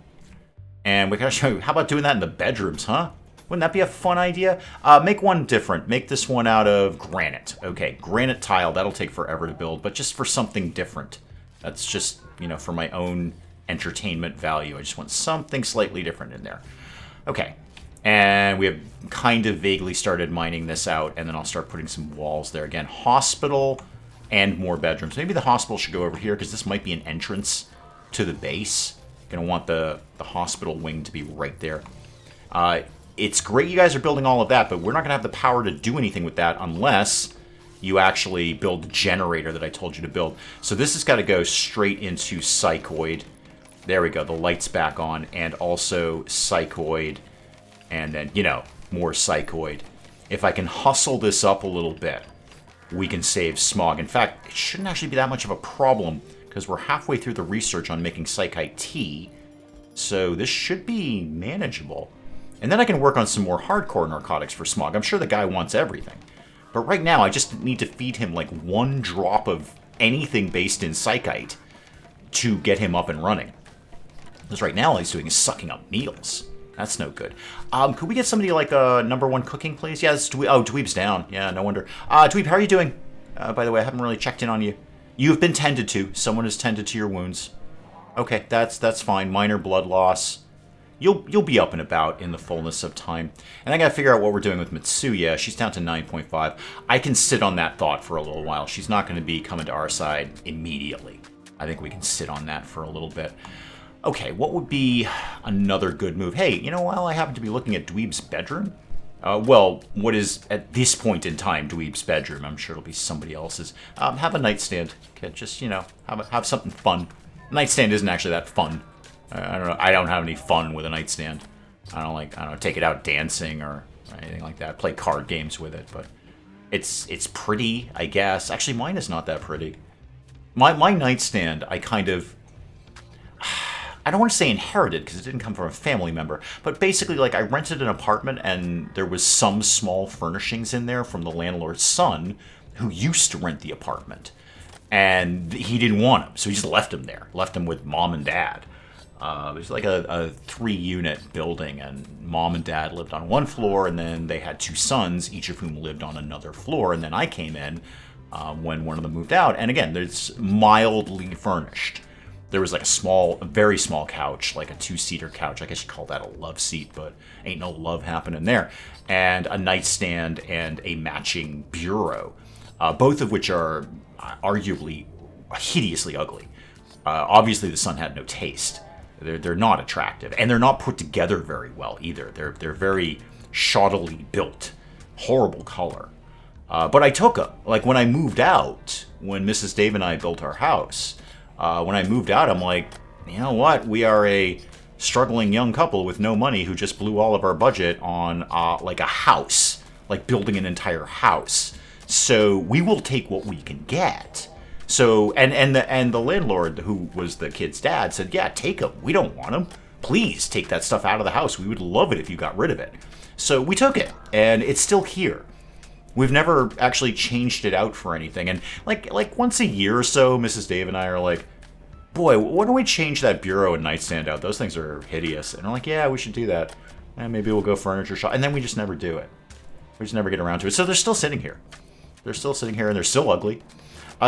A: And we gotta show you, how about doing that in the bedrooms, huh? Wouldn't that be a fun idea? Make one different. Make this one out of granite. Okay, granite tile. That'll take forever to build, but just for something different. That's just, you know, for my own entertainment value. I just want something slightly different in there. Okay. And we have kind of vaguely started mining this out, and then I'll start putting some walls there. Again, hospital and more bedrooms. Maybe the hospital should go over here, because this might be an entrance to the base. Gonna want the hospital wing to be right there. It's great you guys are building all of that, but we're not gonna have the power to do anything with that unless you actually build the generator that I told you to build. So this has got to go straight into psychoid. There we go, the light's back on, and also psychoid. And then, you know, more psychoid. If I can hustle this up a little bit, we can save smog. In fact, it shouldn't actually be that much of a problem, because we're halfway through the research on making psychite tea. So this should be manageable. And then I can work on some more hardcore narcotics for smog. I'm sure the guy wants everything. But right now, I just need to feed him like one drop of anything based in psychite to get him up and running. Because right now, all he's doing is sucking up meals. That's no good. Could we get somebody like #1 cooking, please? Yeah, it's oh, Dweeb's down. Yeah, no wonder. Dweeb, how are you doing? By the way, I haven't really checked in on you. You've been tended to. Someone has tended to your wounds. Okay, that's fine. Minor blood loss. You'll be up and about in the fullness of time. And I gotta figure out what we're doing with Mitsuya. She's down to 9.5. I can sit on that thought for a little while. She's not going to be coming to our side immediately. I think we can sit on that for a little bit. Okay, what would be another good move? Hey, you know, while I happen to be looking at Dweeb's bedroom, well, what is, at this point in time, Dweeb's bedroom? I'm sure it'll be somebody else's. Have a nightstand. Okay, just, you know, have something fun. Nightstand isn't actually that fun. I don't know. I don't have any fun with a nightstand. I don't know, take it out dancing or anything like that. Play card games with it, but it's pretty, I guess. Actually, mine is not that pretty. My nightstand, I kind of... I don't want to say inherited, because it didn't come from a family member, but basically, like, I rented an apartment, and there was some small furnishings in there from the landlord's son, who used to rent the apartment. And he didn't want them, so he just left them there. Left them with mom and dad. It was like a 3-unit building, and mom and dad lived on one floor, and then they had 2 sons, each of whom lived on another floor, and then I came in when one of them moved out. And again, it's mildly furnished. There was like a very small couch, like a 2-seater couch. I guess you call that a love seat, but ain't no love happening there. And a nightstand and a matching bureau, both of which are arguably hideously ugly. Obviously, the son had no taste. They're not attractive, and they're not put together very well either. They're very shoddily built, horrible color. But I took them. Like when I moved out, when Mrs. Dave and I built our house. When I moved out, I'm like, you know what? We are a struggling young couple with no money who just blew all of our budget on like a house, like building an entire house. So we will take what we can get. So and the landlord, who was the kid's dad, said, yeah, take them. We don't want them. Please take that stuff out of the house. We would love it if you got rid of it. So we took it, and it's still here. We've never actually changed it out for anything. And like once a year or so, Mrs. Dave and I are like, boy, why don't we change that bureau and nightstand out? Those things are hideous. And I'm like, yeah, we should do that. And maybe we'll go furniture shop. And then we just never do it. We just never get around to it. So they're still sitting here. They're still sitting here, and they're still ugly.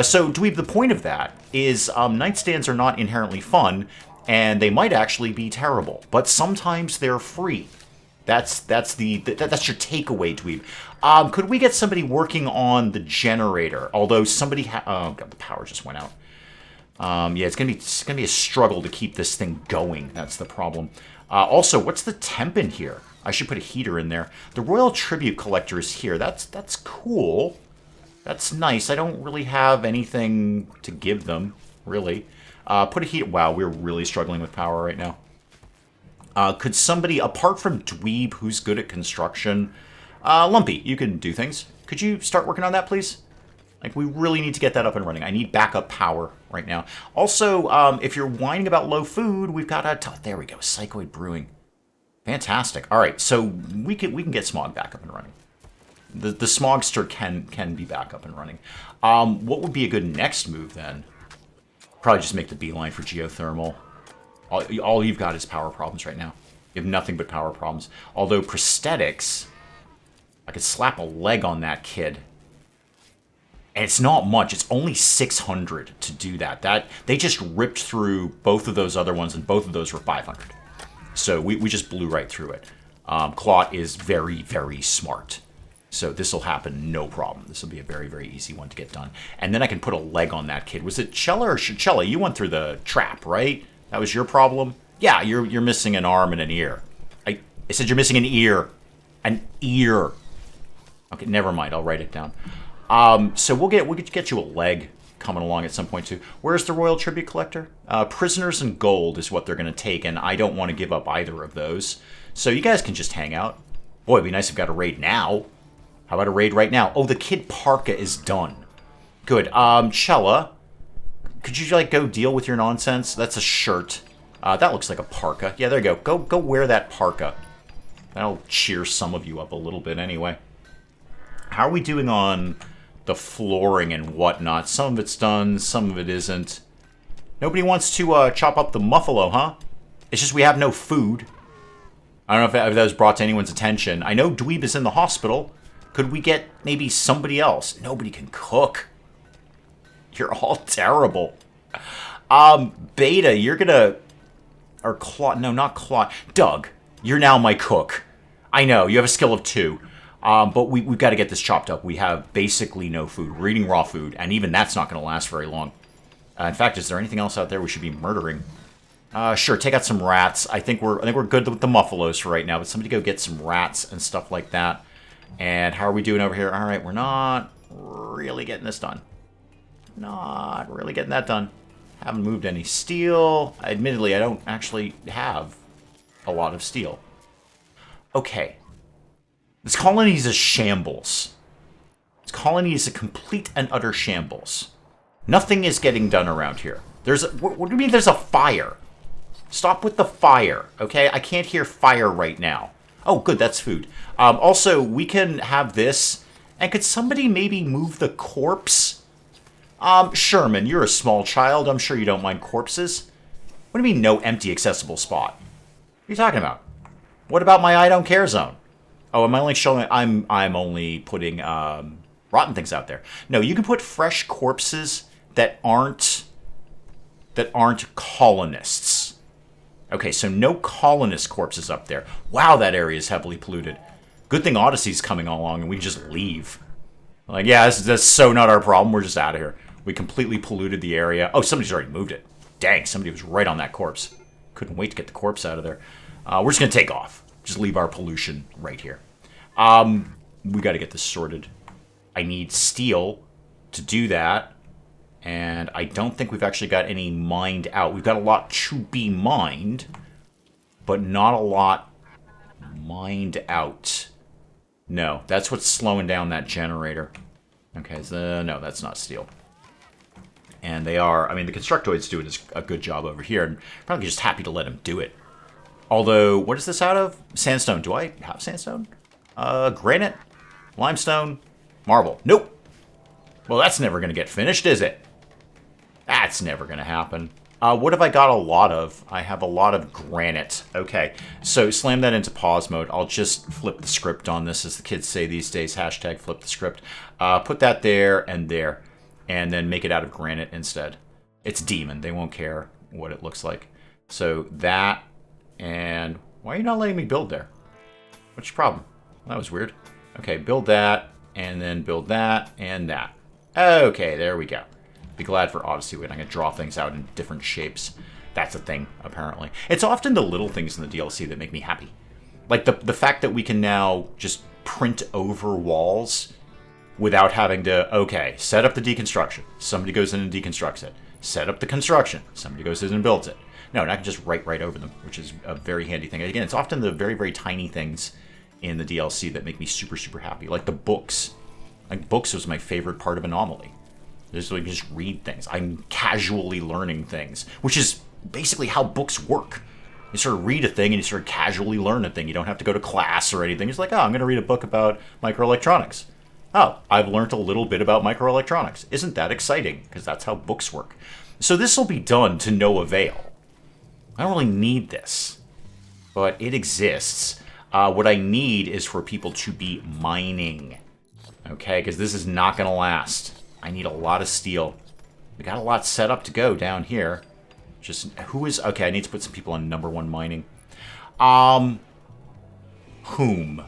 A: So, Dweeb, the point of that is nightstands are not inherently fun, and they might actually be terrible. But sometimes they're free. That's your takeaway, dweeb. Could we get somebody working on the generator? Although somebody oh god, the power just went out. Yeah, it's gonna be a struggle to keep this thing going. That's the problem. Also, what's the temp in here? I should put a heater in there. The Royal Tribute Collector is here. That's cool. That's nice. I don't really have anything to give them, really. Put a heater. Wow, we're really struggling with power right now. Could somebody, apart from Dweeb, who's good at construction, Lumpy, you can do things. Could you start working on that, please? Like, we really need to get that up and running. I need backup power right now. Also, if you're whining about low food, we've got a... There we go, Psychoid Brewing. Fantastic. All right, so we can get Smog back up and running. The Smogster can be back up and running. What would be a good next move, then? Probably just make the beeline for geothermal. All you've got is power problems right now. You have nothing but power problems. Although prosthetics, I could slap a leg on that kid. And it's not much. It's only 600 to do that. They just ripped through both of those other ones, and both of those were 500. So we just blew right through it. Clot is very, very smart. So this will happen no problem. This will be a very, very easy one to get done. And then I can put a leg on that kid. Was it Chella or Chella? You went through the trap, right? That was your problem? Yeah, you're missing an arm and an ear. I said you're missing an ear. An ear. Okay, never mind. I'll write it down. So we'll get you a leg coming along at some point too. Where's the Royal Tribute Collector? Prisoners and gold is what they're going to take, and I don't want to give up either of those. So you guys can just hang out. Boy, it'd be nice if we got a raid now. How about a raid right now? Oh, the kid Parka is done. Good. Chella, could you like go deal with your nonsense? That's a shirt. That looks like a parka. Yeah, there you go. Go wear that parka. That'll cheer some of you up a little bit anyway. How are we doing on the flooring and whatnot? Some of it's done, some of it isn't. Nobody wants to chop up the muffalo, huh? It's just we have no food. I don't know if that was brought to anyone's attention. I know Dweeb is in the hospital. Could we get maybe somebody else? Nobody can cook. You're all terrible. Beta, you're gonna... Or Claude... No, not Claude. Doug, you're now my cook. I know, you have a skill of 2. But we've got to get this chopped up. We have basically no food. We're eating raw food, and even that's not going to last very long. In fact, is there anything else out there we should be murdering? Sure, take out some rats. I think we're good with the muffalos for right now, but somebody go get some rats and stuff like that. And how are we doing over here? All right, we're not really getting this done. Not really getting that done. Haven't moved any steel. Admittedly, I don't actually have a lot of steel. Okay. This colony is a shambles. This colony is a complete and utter shambles. Nothing is getting done around here. What do you mean there's a fire? Stop with the fire, okay? I can't hear fire right now. Oh, good, that's food. Also, we can have this. And could somebody maybe move the corpse? Sherman, you're a small child. I'm sure you don't mind corpses. What do you mean no empty accessible spot? What are you talking about? What about my I don't care zone? Oh, am I only showing... I'm only putting rotten things out there. No, you can put fresh corpses that aren't colonists. Okay, so no colonist corpses up there. Wow, that area is heavily polluted. Good thing Odyssey's coming along and we can just leave. Like, yeah, that's so not our problem. We're just out of here. We completely polluted the area. Oh, somebody's already moved it. Dang, somebody was right on that corpse. Couldn't wait to get the corpse out of there. We're just going to take off. Just leave our pollution right here. We got to get this sorted. I need steel to do that. And I don't think we've actually got any mined out. We've got a lot to be mined, but not a lot mined out. No, that's what's slowing down that generator. Okay, so no, that's not steel. And they are, I mean, the Constructoids do a good job over here. And probably just happy to let them do it. Although, what is this out of? Sandstone. Do I have sandstone? Granite? Limestone? Marble. Nope. Well, that's never going to get finished, is it? That's never going to happen. What have I got a lot of? I have a lot of granite. Okay, so slam that into pause mode. I'll just flip the script on this, as the kids say these days. Hashtag flip the script. Put that there, and then make it out of granite instead. It's demon. They won't care what it looks like. So that, and why are you not letting me build there? What's your problem? Well, that was weird. Okay, build that, and then build that, and that. Okay, there we go. Be glad for Odyssey Win. I'm going to draw things out in different shapes. That's a thing, apparently. It's often the little things in the DLC that make me happy. Like the fact that we can now just print over walls without having to, okay, set up the deconstruction. Somebody goes in and deconstructs it. Set up the construction. Somebody goes in and builds it. No, and I can just write right over them, which is a very handy thing. Again, it's often the very, very tiny things in the DLC that make me super, super happy. Like the books. Like books was my favorite part of Anomaly. Just like just read things. I'm casually learning things, which is basically how books work. You sort of read a thing and you sort of casually learn a thing. You don't have to go to class or anything. It's like, oh, I'm going to read a book about microelectronics. Oh, I've learned a little bit about microelectronics. Isn't that exciting? Because that's how books work. So this will be done to no avail. I don't really need this, but it exists. What I need is for people to be mining, okay? Because this is not going to last. I need a lot of steel. We got a lot set up to go down here. Just, who is... Okay, I need to put some people on #1 mining. Whom?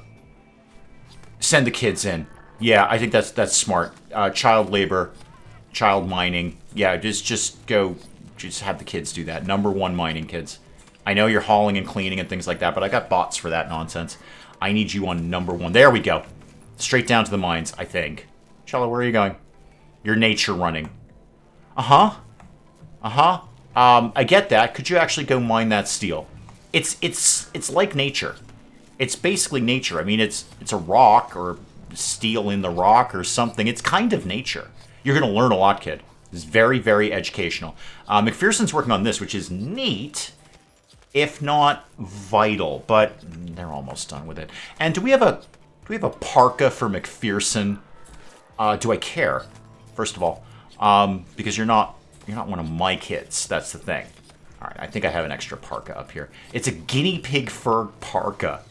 A: Send the kids in. Yeah, I think that's smart. Child labor, child mining. Yeah, just go... Just have the kids do that. #1 mining, kids. I know you're hauling and cleaning and things like that, but I got bots for that nonsense. I need you on #1. There we go. Straight down to the mines, I think. Cello, where are you going? You're nature running. Uh-huh. Uh-huh. I get that. Could you actually go mine that steel? It's like nature. It's basically nature. I mean, it's a rock or steel in the rock or something. It's kind of nature. You're going to learn a lot, kid. It's very, very educational. McPherson's working on this, which is neat, if not vital, but they're almost done with it. And do we have a parka for McPherson? Do I care? First of all, because you're not one of my kids. That's the thing. All right, I think I have an extra parka up here. It's a guinea pig fur parka.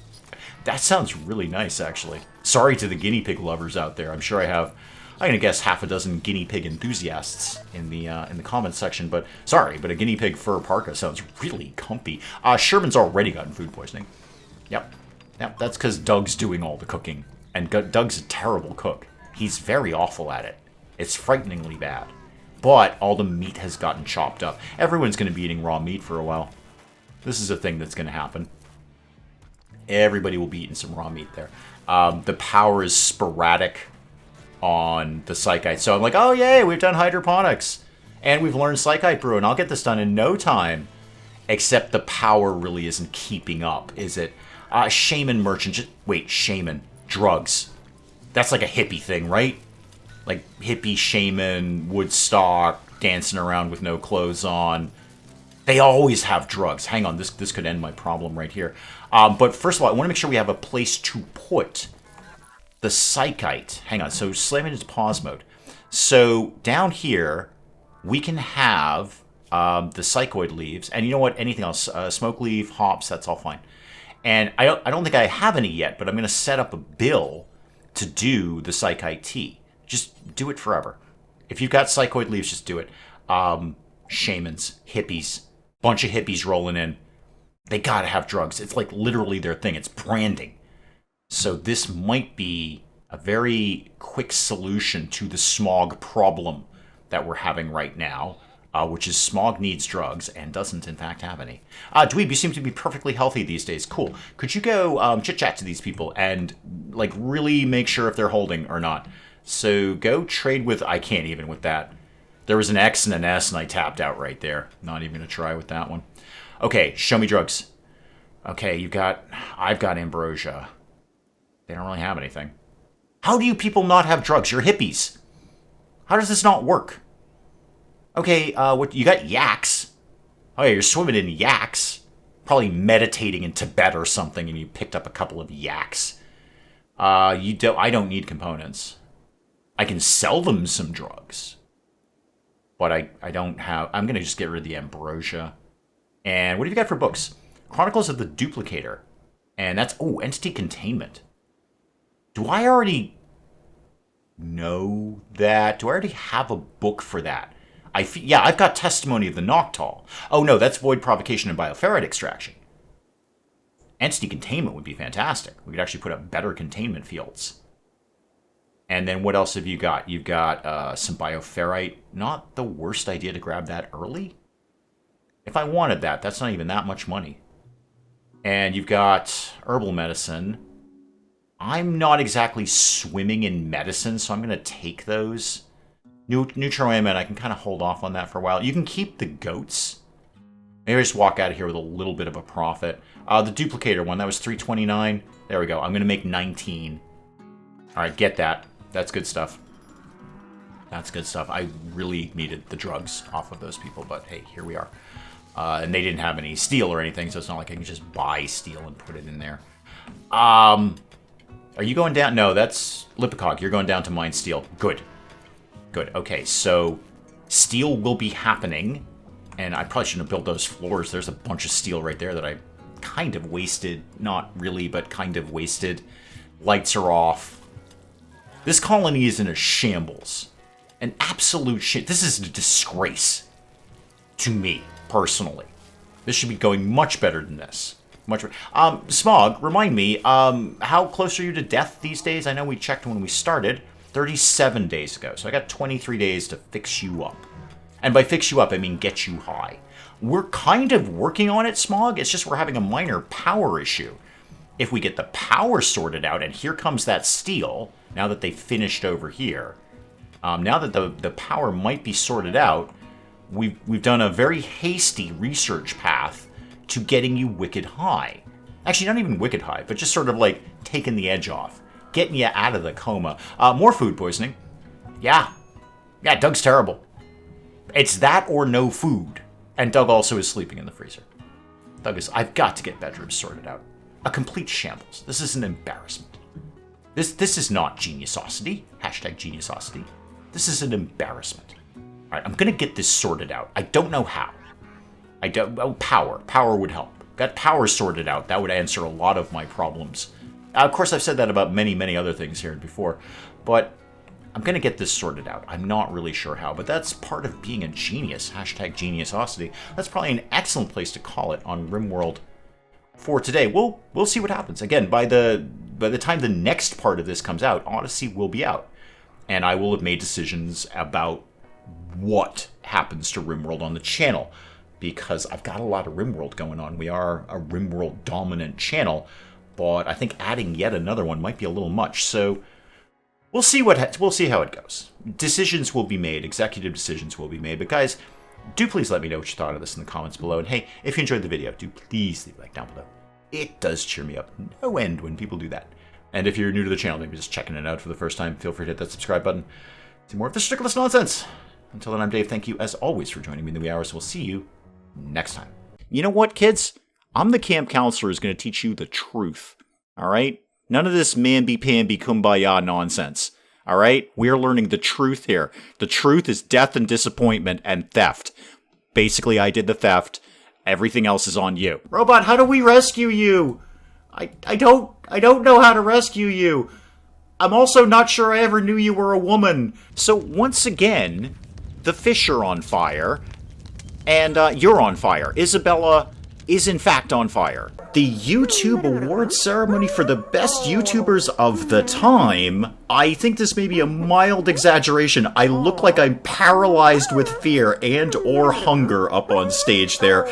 A: That sounds really nice, actually. Sorry to the guinea pig lovers out there. I'm sure I'm gonna guess half a dozen guinea pig enthusiasts in the comments section. But sorry, but a guinea pig fur parka sounds really comfy. Sherman's already gotten food poisoning. Yep, that's because Doug's doing all the cooking, and Doug's a terrible cook. He's very awful at it. It's frighteningly bad. But all the meat has gotten chopped up. Everyone's going to be eating raw meat for a while. This is a thing that's going to happen. Everybody will be eating some raw meat there. The power is sporadic on the Psychite. So I'm like, oh, yay, we've done hydroponics. And we've learned Psychite brew, and I'll get this done in no time. Except the power really isn't keeping up, is it? Shaman merchant. Wait, shaman. Drugs. That's like a hippie thing, right? Like hippie shaman, Woodstock, dancing around with no clothes on. They always have drugs. Hang on, this could end my problem right here. But first of all, I want to make sure we have a place to put the Psychite. Hang on, so slam it into pause mode. So down here, we can have the Psychoid leaves. And you know what? Anything else? Smoke leaf, hops, that's all fine. And I don't think I have any yet, but I'm going to set up a bill to do the Psychite tea. Just do it forever. If you've got Psychoid leaves, just do it. Shamans, hippies, bunch of hippies rolling in. They gotta have drugs. It's like literally their thing. It's branding. So this might be a very quick solution to the smog problem that we're having right now, which is smog needs drugs and doesn't in fact have any. Dweeb, you seem to be perfectly healthy these days. Cool. Could you go chit-chat to these people and like really make sure if they're holding or not? So go trade with... I can't even with that. There was an X and an S and I tapped out right there. Not even going to try with that one. Okay, show me drugs. Okay, I've got ambrosia. They don't really have anything. How do you people not have drugs? You're hippies. How does this not work? Okay, what you got? Yaks. Oh yeah, you're swimming in yaks. Probably meditating in Tibet or something and you picked up a couple of yaks. I don't need components. I can sell them some drugs. But I don't have... I'm going to just get rid of the ambrosia. And what have you got for books? Chronicles of the Duplicator. And that's... Oh, Entity Containment. Do I already know that? Do I already have a book for that? Yeah, I've got Testimony of the Noctol. Oh, no, that's Void Provocation and Bioferrite Extraction. Entity containment would be fantastic. We could actually put up better containment fields. And then what else have you got? You've got some bioferrite. Not the worst idea to grab that early. If I wanted that, that's not even that much money. And you've got herbal medicine. I'm not exactly swimming in medicine, so I'm going to take those. Neutroamine, I can kind of hold off on that for a while. You can keep the goats. Maybe I just walk out of here with a little bit of a profit. The duplicator one, that was 329. There we go. I'm going to make 19. All right, get that. That's good stuff. That's good stuff. I really needed the drugs off of those people, but hey, here we are. And they didn't have any steel or anything, so it's not like I can just buy steel and put it in there. Are you going down? No, that's Lipicog. You're going down to mine steel. Good. Good. Okay, so steel will be happening. And I probably shouldn't have built those floors. There's a bunch of steel right there that I kind of wasted. Not really, but kind of wasted. Lights are off. This colony is in a shambles. An absolute shit. This is a disgrace. To me, personally. This should be going much better than this. Much better. Smog, remind me, how close are you to death these days? I know we checked when we started. 37 days ago. So I got 23 days to fix you up. And by fix you up, I mean get you high. We're kind of working on it, Smog. It's just we're having a minor power issue. If we get the power sorted out, and here comes that steel, now that they've finished over here, now that the power might be sorted out, we've done a very hasty research path to getting you wicked high. Actually, not even wicked high, but just sort of like taking the edge off. Getting you out of the coma. More food poisoning. Yeah. Yeah, Doug's terrible. It's that or no food. And Doug also is sleeping in the freezer. Doug is, I've got to get bedrooms sorted out. A complete shambles. This is an embarrassment. This is not geniusosity. Hashtag geniusosity. This is an embarrassment. All right, I'm going to get this sorted out. I don't know how. Power. Power would help. Got power sorted out. That would answer a lot of my problems. Of course, I've said that about many, many other things here before. But I'm going to get this sorted out. I'm not really sure how, but that's part of being a genius. Hashtag geniusosity. That's probably an excellent place to call it on RimWorld for today. We'll see what happens. Again, by the time the next part of this comes out, Odyssey will be out. And I will have made decisions about what happens to RimWorld on the channel. Because I've got a lot of RimWorld going on. We are a RimWorld dominant channel. But I think adding yet another one might be a little much. So we'll see how it goes. Decisions will be made. Executive decisions will be made. But guys, do please let me know what you thought of this in the comments below. And hey, if you enjoyed the video, do please leave a like down below. It does cheer me up no end when people do that. And if you're new to the channel, maybe just checking it out for the first time, feel free to hit that subscribe button. See more of this ridiculous nonsense. Until then, I'm Dave. Thank you, as always, for joining me in the wee hours. We'll see you next time. You know what, kids? I'm the camp counselor who's going to teach you the truth. All right? None of this mamby-pamby kumbaya nonsense. All right? We're learning the truth here. The truth is death and disappointment and theft. Basically, I did the theft. Everything else is on you. Robot, how do we rescue you? I don't know how to rescue you. I'm also not sure I ever knew you were a woman. So once again, the fish are on fire, and you're on fire. Isabella is in fact on fire. The YouTube Awards ceremony for the best YouTubers of the time. I think this may be a mild exaggeration. I look like I'm paralyzed with fear and or hunger up on stage there.